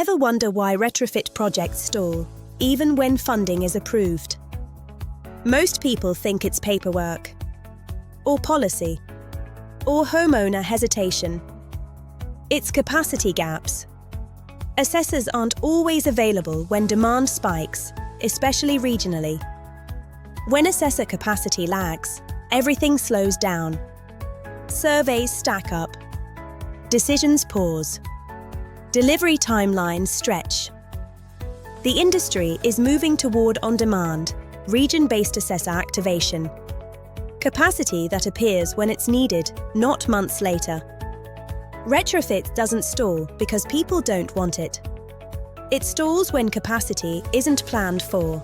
Ever wonder why retrofit projects stall, even when funding is approved? Most people think it's paperwork, or policy, or homeowner hesitation. It's capacity gaps. Assessors aren't always available when demand spikes, especially regionally. When assessor capacity lags, everything slows down. Surveys stack up. Decisions pause. Delivery timelines stretch. The industry is moving toward on-demand, region-based assessor activation. Capacity that appears when it's needed, not months later. Retrofit doesn't stall because people don't want it. It stalls when capacity isn't planned for.